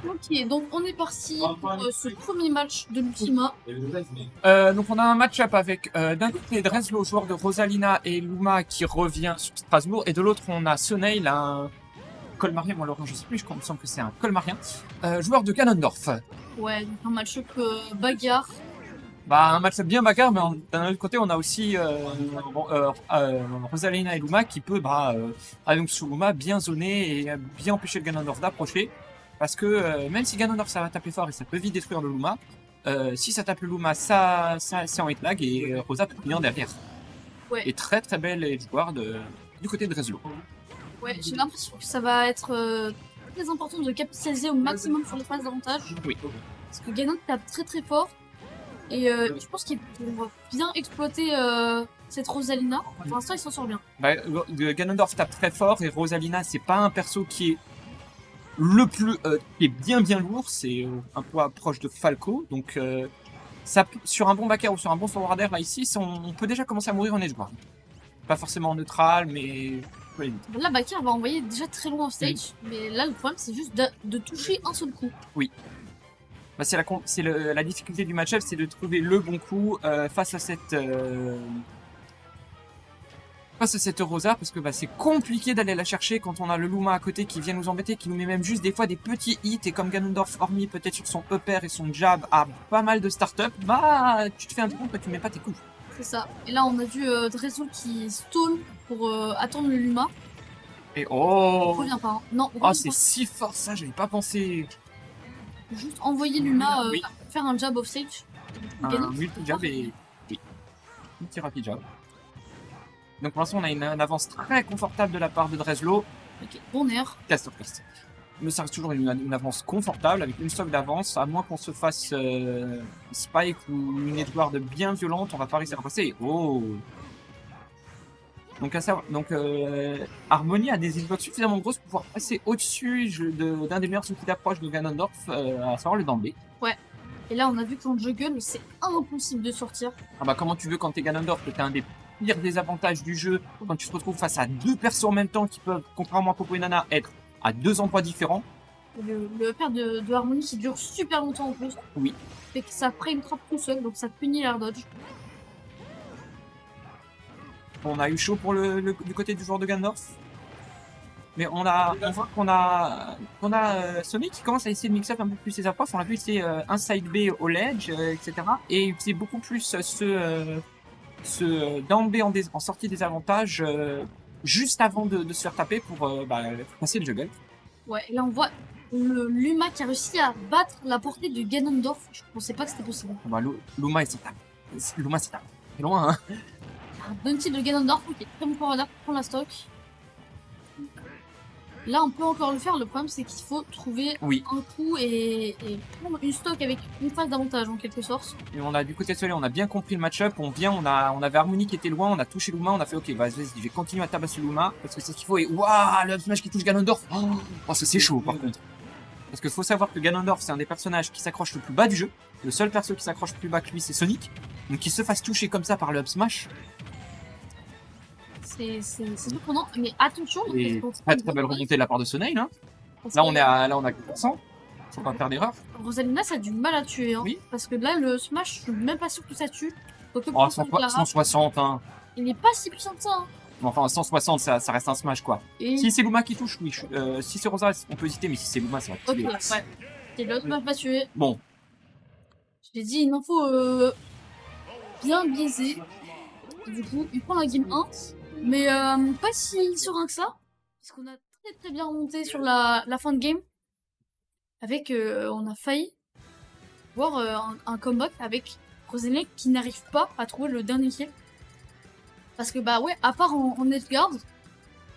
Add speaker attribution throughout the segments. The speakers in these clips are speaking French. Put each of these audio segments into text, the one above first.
Speaker 1: Ok, donc on est parti pour ce premier match de l'Ultima.
Speaker 2: Donc on a un match-up avec d'un côté Drezlo, joueur de Rosalina et Luma qui revient sur Strasbourg, et de l'autre on a Soneil, un Colmarien, bon alors je sais plus, il me semble que c'est un Colmarien, joueur de Ganondorf.
Speaker 1: Ouais, donc un match-up bagarre.
Speaker 2: Bah un match-up bien bagarre, mais d'un autre côté on a aussi Rosalina et Luma qui peut donc sur Luma bien zoner et bien empêcher le Ganondorf d'approcher. Parce que même si Ganondorf ça va taper fort et ça peut vite détruire le Luma, si ça tape le Luma, ça c'est en hit lag et Rosa peut venir derrière.
Speaker 1: Ouais.
Speaker 2: Et très très belle edgeguard du côté de Drezlo.
Speaker 1: Ouais, j'ai l'impression que ça va être très important de capitaliser au maximum sur les phases d'avantage.
Speaker 2: Oui.
Speaker 1: Parce que Ganon tape très très fort. Et je pense qu'il va bien exploiter cette Rosalina. Pour l'instant, il s'en sort bien.
Speaker 2: Ganondorf tape très fort et Rosalina, c'est pas un perso qui est le plus qui est bien lourd, c'est un poids proche de Falco, donc ça, sur un bon backer ou sur un bon forwarder là ici, on peut déjà commencer à mourir en edgeguard. Pas forcément en neutral, mais
Speaker 1: Là, Bakir va envoyer déjà très loin off stage, mais là le problème c'est juste de toucher un seul coup.
Speaker 2: Oui. Bah, c'est la difficulté du match-up, c'est de trouver le bon coup face à cette Rosa, parce que c'est compliqué d'aller la chercher quand on a le Luma à côté qui vient nous embêter, qui nous met même juste des fois des petits hits, et comme Ganondorf, hormis peut-être sur son upper et son jab, a pas mal de start-up, tu te fais un truc que tu mets pas tes coups.
Speaker 1: C'est ça. Et là on a vu Drezlo qui stall pour attendre le Luma.
Speaker 2: Et oh,
Speaker 1: il revient pas, hein. Non,
Speaker 2: oh c'est si fort ça, j'avais pas pensé.
Speaker 1: Juste envoyer Luma faire un jab off stage.
Speaker 2: Un multi-jab et... Oui, multi-rapid jab. Donc pour l'instant on a une avance très confortable de la part de Drezlo.
Speaker 1: Ok, bon air.
Speaker 2: Castercast. Mais ça reste toujours une avance confortable avec une stock d'avance, à moins qu'on se fasse Spike ou une edgeguard bien violente, on va pas réussir à passer. Oh. Donc Harmony a des edgeguards suffisamment grosses pour pouvoir passer au-dessus d'un des meilleurs outils d'approche de Ganondorf, à savoir le Dambé.
Speaker 1: Ouais. Et là on a vu qu'en juggle c'est impossible de sortir.
Speaker 2: Ah comment tu veux quand t'es Ganondorf, que t'as un des pires désavantages du jeu, quand tu te retrouves face à deux persos en même temps qui peuvent, contrairement à Popo et Nana, être à deux endroits différents.
Speaker 1: Le pair de Harmony qui dure super longtemps en plus.
Speaker 2: Oui.
Speaker 1: Fait que ça frame trap tout seul, donc ça punit l'air dodge.
Speaker 2: On a eu chaud pour du côté du joueur de Ganondorf. Mais on voit qu'on a Sonic qui commence à essayer de mixer up un peu plus ses approches. On a vu essayer un side B au ledge, etc. Et c'est beaucoup plus ce down B en sortie des avantages juste avant de se faire taper pour passer le juggle.
Speaker 1: Ouais, et là on voit le Luma qui a réussi à battre la portée de Ganondorf. Je pensais pas que c'était possible.
Speaker 2: Luma c'est c'est loin, hein.
Speaker 1: Un bounty de Ganondorf qui est très bon pour prendre la stock. Là on peut encore le faire, le problème c'est qu'il faut trouver un coup et prendre une stock avec une phase d'avantage en quelque sorte.
Speaker 2: Et on a du côté de Soleil, on a bien compris le match-up, on avait Harmony qui était loin, on a touché Luma, on a fait ok, vas-y, je vais continuer à tabasser Luma parce que c'est ce qu'il faut. Et waouh, le up smash qui touche Ganondorf, ça c'est chaud par contre. Parce qu'il faut savoir que Ganondorf c'est un des personnages qui s'accroche le plus bas du jeu, le seul perso qui s'accroche plus bas que lui c'est Sonic, donc qu'il se fasse toucher comme ça par le up smash.
Speaker 1: C'est surprenant, mais attention.
Speaker 2: Et très belle remontée de la part de Soneil, hein. Là on a 4%. Faut pas faire d'erreur.
Speaker 1: Rosalina ça a du mal à tuer, hein. Oui. Parce que là le smash, je suis même pas sûr que ça tue.
Speaker 2: 160, hein.
Speaker 1: Il n'est pas si puissant que ça, hein.
Speaker 2: Enfin 160 ça reste un smash quoi. Et... Si c'est Luma qui touche, oui. Si c'est Rosa, on peut hésiter, mais si c'est Luma, ça va tuer.
Speaker 1: Ok, ouais. Et l'autre m'a pas tué.
Speaker 2: Bon.
Speaker 1: Je l'ai dit, il en faut bien biaisé. Du coup, il prend la game 1. Mais pas si serein que ça, parce qu'on a très bien remonté sur la fin de game. Avec, on a failli voir un comeback avec Rosalina qui n'arrive pas à trouver le dernier kill. Parce que à part en edgeguard,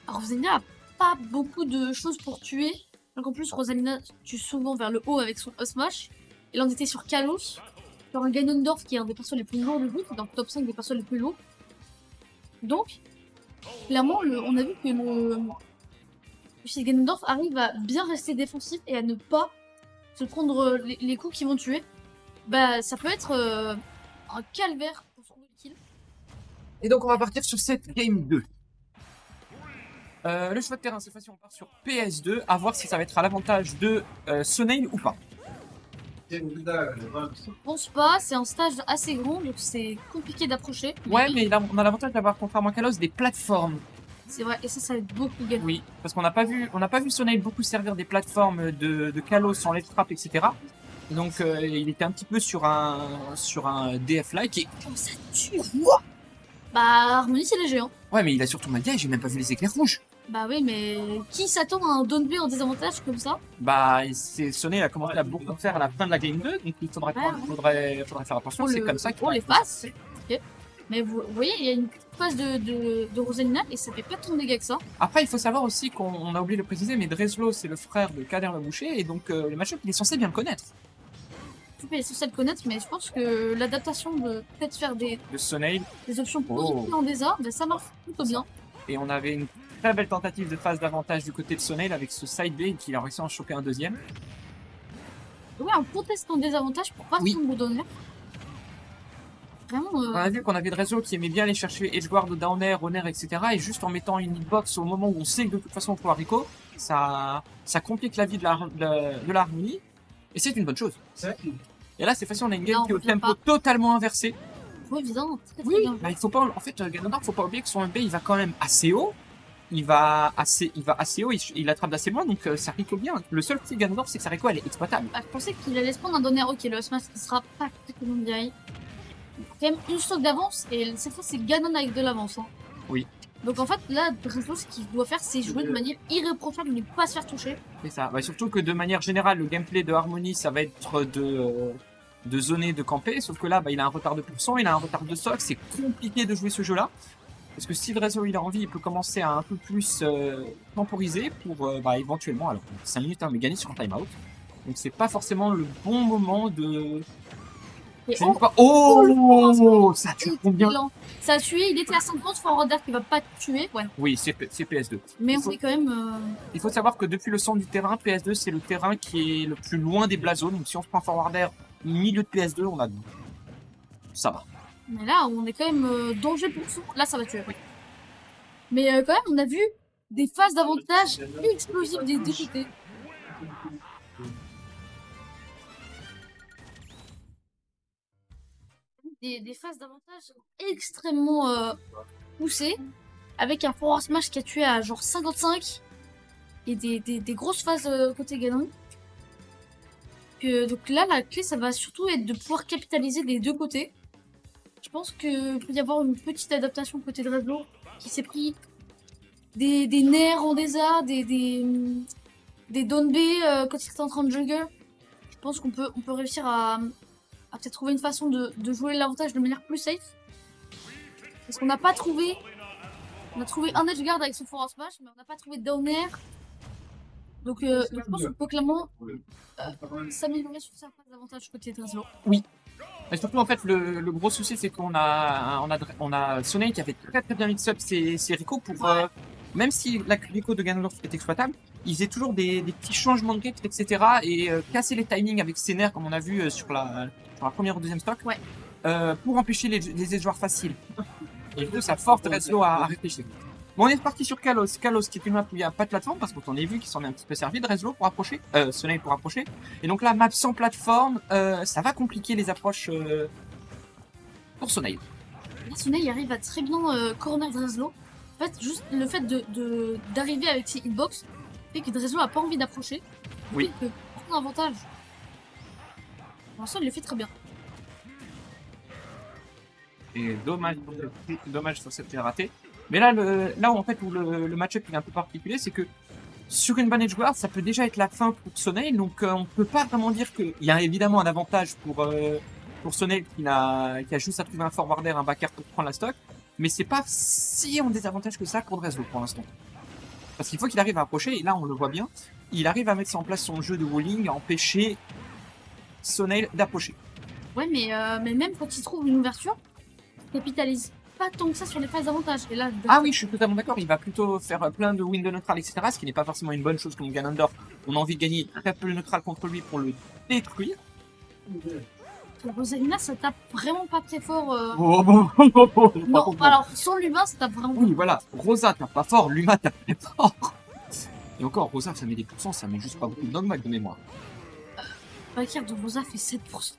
Speaker 1: Rosalina a pas beaucoup de choses pour tuer. Donc en plus, Rosalina tue souvent vers le haut avec son up smash. Et là on était sur Kalos, sur un Ganondorf qui est un des persos les plus lourds du jeu, qui est dans le top 5 des persos les plus lourds. Donc, clairement, on a vu que puis si Ganondorf arrive à bien rester défensif et à ne pas se prendre les coups qui vont tuer, bah ça peut être un calvaire pour trouver le kill.
Speaker 2: Et donc on va partir sur cette game 2. Le choix de terrain, cette fois-ci on part sur PS2, à voir si ça va être à l'avantage de Sonail ou pas.
Speaker 1: Je pense pas, c'est un stage assez grand, donc c'est compliqué d'approcher.
Speaker 2: Ouais, mais là, on a l'avantage d'avoir, contrairement à Kalos, des plateformes.
Speaker 1: C'est vrai, et ça va être beaucoup gagné.
Speaker 2: Oui, parce qu'on n'a pas vu Sonail beaucoup servir des plateformes de Kalos sans les trappes, etc. Donc il était un petit peu sur un DF-like et...
Speaker 1: Oh, ça tue. Bah, Harmony, c'est léger, hein.
Speaker 2: Ouais, mais il a surtout Madia et j'ai même pas vu les éclairs rouges.
Speaker 1: Bah oui, mais qui s'attend à un down B en désavantage comme ça?
Speaker 2: Bah, Sonail a commencé à beaucoup faire à la fin de la game 2, donc il faudrait faire attention, c'est comme ça qu'il
Speaker 1: faut les faces. Ok. Mais vous voyez, il y a une petite phase de Rosalina et ça fait pas tant de dégâts que ça.
Speaker 2: Après, il faut savoir aussi qu'on a oublié de le préciser, mais Dreslo, c'est le frère de Kader le Boucher, et donc le match-up, il est censé bien le connaître.
Speaker 1: Tu peux censé le connaître, mais je pense que l'adaptation de peut-être faire des
Speaker 2: Sonail.
Speaker 1: Des options positives en DESA, bah, ça marche plutôt bien.
Speaker 2: Et on avait une très belle tentative de phase d'avantage du côté de Sonail avec ce side B qui a réussi à en choper un deuxième.
Speaker 1: Ouais, un contest en désavantage pour pas prendre le donner. Vraiment.
Speaker 2: On a vu qu'on avait Dreslo qui aimait bien aller chercher Edgeguard, Downer, Honor, etc. Et juste en mettant une hitbox au moment où on sait que de toute façon on pourra Rico, ça complique la vie de l'harmonie. Et c'est une bonne chose. Et là, cette fois-ci, on a une game qui est au tempo totalement inversé.
Speaker 1: Ouais, évidemment, très
Speaker 2: bien. Bah, il faut pas, en fait, Ganondorf, faut pas oublier que son MP, il va quand même assez haut. Il va assez haut, il attrape d'assez loin, donc ça Rico bien. Le seul petit Ganondorf, c'est que sa Rico, elle est exploitable.
Speaker 1: Ah, je pensais qu'il allait se prendre un donner, ok, le smash qui sera pas particulièrement bien. Quand même une stock d'avance, et cette fois, c'est Ganon avec de l'avance. Hein.
Speaker 2: Oui.
Speaker 1: Donc en fait, là, Dreslo, ce qu'il doit faire, c'est jouer de manière irréprochable, ne pas se faire toucher.
Speaker 2: C'est ça. Bah, surtout que de manière générale, le gameplay de Harmony, ça va être de zoner, de camper. Sauf que là, bah, il a un retard de pourcent, il a un retard de stock. C'est compliqué de jouer ce jeu-là. Parce que si Dreslo il a envie, il peut commencer à un peu plus temporiser pour éventuellement, alors 5 minutes, hein, mais gagner sur un timeout. Donc c'est pas forcément le bon moment de... Oh, ça tue combien?
Speaker 1: Ça a tué, il était à 50, forward air qui va pas tuer. Ouais.
Speaker 2: Oui, c'est PS2.
Speaker 1: Mais on est quand même...
Speaker 2: Il faut savoir que depuis le centre du terrain, PS2 c'est le terrain qui est le plus loin des blasons. Donc si on se prend forward air milieu de PS2, on a... Ça va.
Speaker 1: Mais là, on est quand même danger pour tout. Là, ça va tuer. Oui. Mais quand même, on a vu des phases d'avantage explosives des deux côtés. Des phases d'avantage extrêmement poussées, avec un forward smash qui a tué à genre 55 et des grosses phases côté Ganon. Donc là, la clé, ça va surtout être de pouvoir capitaliser des deux côtés. Je pense qu'il peut y avoir une petite adaptation côté de Dreslo qui s'est pris des nerfs en DESA, des down B quand il était en train de jungle. Je pense qu'on peut réussir à peut-être trouver une façon de jouer l'avantage de manière plus safe. Parce qu'on n'a pas trouvé... On a trouvé un edgeguard avec son forward smash, mais on n'a pas trouvé de down air. Donc je pense qu'on peut clairement s'améliorer sur certains avantages côté Dreslo.
Speaker 2: Oui. Mais surtout en fait le gros souci c'est qu'on a Sonail qui avait très bien mix-up ses Rico pour même si la Rico de Ganondorf est exploitable, il faisait toujours des petits changements de grip, etc. et casser les timings avec ses nerfs comme on a vu sur la première ou deuxième stock pour empêcher les joueurs faciles. Et du coup ça force Dreslo à réfléchir. Bon, on est reparti sur Kalos. Kalos qui est une map où il n'y a pas de plateforme parce qu'on a vu qu'il s'en est un petit peu servi. Dreslo pour approcher, Sonail pour approcher. Et donc la map sans plateforme, ça va compliquer les approches pour Sonail.
Speaker 1: Là, Sonail arrive à très bien corner Dreslo. En fait, juste le fait d'arriver avec ses hitbox fait que Dreslo a pas envie d'approcher.
Speaker 2: Oui.
Speaker 1: Il peut prendre un avantage. Pour l'instant, il le fait très bien.
Speaker 2: Et dommage sur cette raté. Mais là, là où en fait où le match-up est un peu particulier, c'est que sur une ban edgeguard, ça peut déjà être la fin pour Sonail, donc on peut pas vraiment dire qu'il y a évidemment un avantage pour Sonail qui a juste à trouver un forwarder, un backer pour prendre la stock, mais c'est pas si en désavantage que ça pour Dreslo pour l'instant. Parce qu'il faut qu'il arrive à approcher, et là on le voit bien, il arrive à mettre en place son jeu de walling, à empêcher Sonail d'approcher.
Speaker 1: Ouais, mais même quand il trouve une ouverture, il capitalise. pas tant que ça sur les phases d'avantage. Et là,
Speaker 2: Ah oui, je suis totalement d'accord. Il va plutôt faire plein de win de neutral, etc. Ce qui n'est pas forcément une bonne chose contre Ganondorf. On a envie de gagner très peu le neutral contre lui pour le détruire.
Speaker 1: Rosalina, ça tape vraiment pas très fort.
Speaker 2: Oh, par
Speaker 1: Non,
Speaker 2: contre,
Speaker 1: alors sur l'humain, ça tape vraiment
Speaker 2: oui, voilà. Rosa tape pas fort, Luma tape très fort. Et encore, Rosa, ça met des pourcents, ça met juste pas beaucoup de dogmates de mémoire.
Speaker 1: Backer de Rosa fait 7%.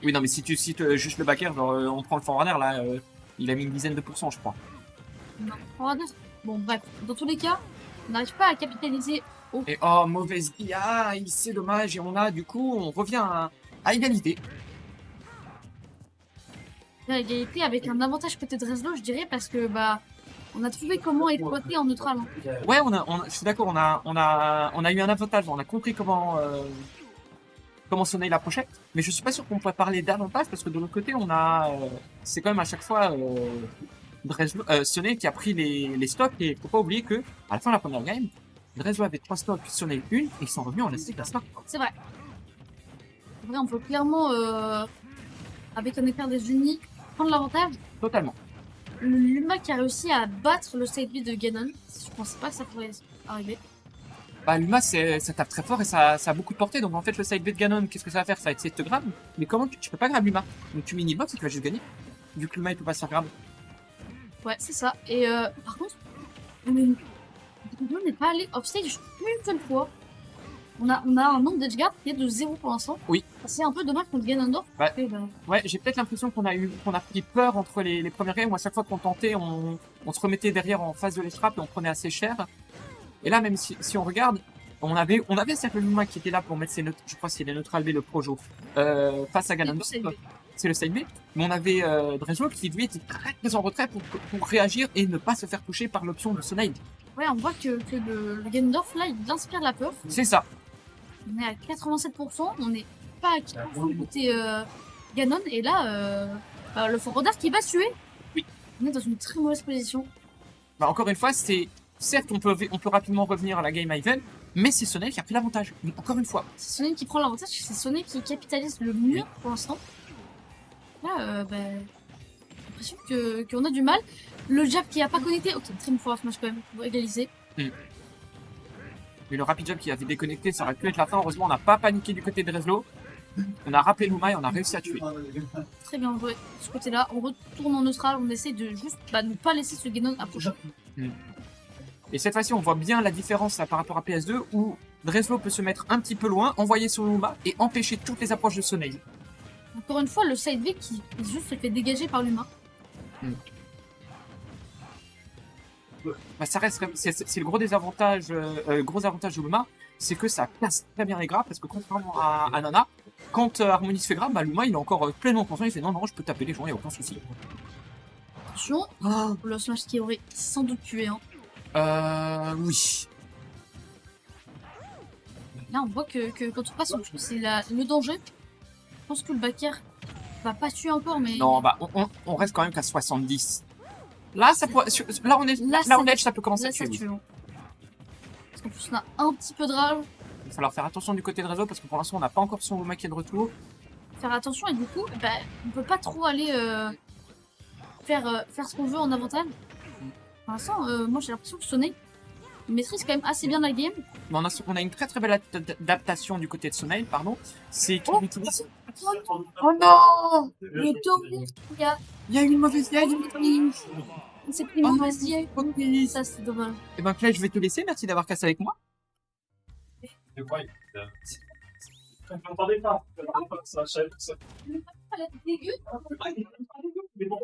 Speaker 2: Oui, non, mais si tu cites juste le backer, genre on prend le Forerunner, là, il a mis une dizaine de pourcents, je crois.
Speaker 1: Non, bon, bref, dans tous les cas, on n'arrive pas à capitaliser.
Speaker 2: Et oh, mauvaise IA, c'est dommage, et on a, du coup, on revient à égalité.
Speaker 1: À égalité avec un avantage côté Dreslo, je dirais, parce que bah, on a trouvé comment exploiter en neutral. Hein.
Speaker 2: Ouais, je suis d'accord, on a eu un avantage, on a compris comment Soleil l'approchait, mais je suis pas sûr qu'on pourrait parler davantage parce que de l'autre côté, c'est quand même à chaque fois Soleil qui a pris les stocks, et faut pas oublier que à la fin de la première game, Dreslo avait 3 stocks, Soleil 1, et ils sont revenus en laissé classement.
Speaker 1: C'est vrai. C'est vrai, on peut clairement, avec un écart des unis, prendre l'avantage.
Speaker 2: Totalement.
Speaker 1: Luma qui a réussi à battre le side B de Ganon. Je pensais pas que ça pourrait arriver.
Speaker 2: Bah, Luma, ça tape très fort et ça a beaucoup de portée. Donc en fait, le side B de Ganon, qu'est-ce que ça va faire? Ça va essayer de te grab. Mais comment tu peux pas grab Luma? Donc tu mini-box et tu vas juste gagner. Vu que Luma, il peut pas se faire grab.
Speaker 1: Ouais, c'est ça. Et par contre, on n'est pas allé offstage une seule fois. On a un nombre d'edge guard qui est de 0 pour l'instant.
Speaker 2: Oui.
Speaker 1: C'est un peu dommage contre Ganondorf.
Speaker 2: Ouais.
Speaker 1: Et, bah...
Speaker 2: Ouais, j'ai peut-être l'impression qu'on a pris peur entre les premières games où à chaque fois qu'on tentait, on se remettait derrière en face de l'estrape et on prenait assez cher. Et là, même si on regarde, on avait certes le Luma qui était là pour mettre ses je crois que c'est les neutral B, le Projo, face à Ganondorf. C'est le side B. Mais on avait Dreslo qui lui était très en retrait pour réagir et ne pas se faire toucher par l'option de Soleil.
Speaker 1: Ouais, on voit que le Ganondorf là, il inspire la peur.
Speaker 2: C'est ça.
Speaker 1: On est à 87%, on n'est pas à 40% côté Ganon, et là, le Forerunner qui va tuer.
Speaker 2: Oui.
Speaker 1: On est dans une très mauvaise position.
Speaker 2: Bah, encore une fois, certes, on peut rapidement revenir à la game Ivan, mais c'est Soleil qui a pris l'avantage. Encore une fois.
Speaker 1: C'est Soleil qui prend l'avantage, c'est Soleil qui capitalise le mieux pour l'instant. Là, j'ai l'impression qu'on a du mal. Le jab qui a pas connecté, ok, très fort smash quand même, pour égaliser.
Speaker 2: Mais le rapid jab qui avait déconnecté, ça aurait pu être la fin. Heureusement, on n'a pas paniqué du côté de Dreslo. On a rappelé Luma et on a réussi à tuer.
Speaker 1: Très bien joué. De ce côté-là, on retourne en neutral, on essaie de juste ne pas laisser ce Ganon approcher.
Speaker 2: Et cette fois-ci, on voit bien la différence là, par rapport à PS2 où Dreslo peut se mettre un petit peu loin, envoyer son Luma et empêcher toutes les approches de Soleil.
Speaker 1: Encore une fois, le side B qui juste se fait dégager par l'humain.
Speaker 2: Bah, ça reste, c'est le gros désavantage, gros avantage de Luma, c'est que ça casse très bien les grabs parce que contrairement à Nana, quand Harmony se fait grab, bah, Luma il est encore pleinement conscient, il fait non, je peux taper les gens, il n'y a aucun souci.
Speaker 1: Attention, le smash qui aurait sans doute tué. Hein.
Speaker 2: Oui.
Speaker 1: Là, on voit que quand on passe au-dessus, c'est le danger. Je pense que le backer va pas tuer encore, mais.
Speaker 2: Non, bah, on reste quand même qu'à 70. Là, là, on edge, ça peut commencer à tuer.
Speaker 1: Parce qu'en plus, on a un petit peu de rage.
Speaker 2: Il va falloir faire attention du côté de réseau parce que pour l'instant, on n'a pas encore son Luma qui est de retour.
Speaker 1: Faire attention, et du coup, on peut pas trop aller faire ce qu'on veut en avantage. Pour l'instant, moi j'ai l'impression que Soleil maîtrise quand même assez bien la game.
Speaker 2: Mais on a une très belle adaptation du côté de Soleil, pardon. C'est qu'il utilise. Oh non!
Speaker 1: Le tour,
Speaker 2: il y a eu une mauvaise idée.
Speaker 1: C'est pris une mauvaise idée.
Speaker 2: Okay.
Speaker 1: Ça, c'est dommage.
Speaker 2: Et ben, Claire, je vais te laisser. Merci d'avoir cassé avec moi.
Speaker 3: Je crois je m'entendais pas. Ça,
Speaker 1: Dégueu.
Speaker 3: Mais bon.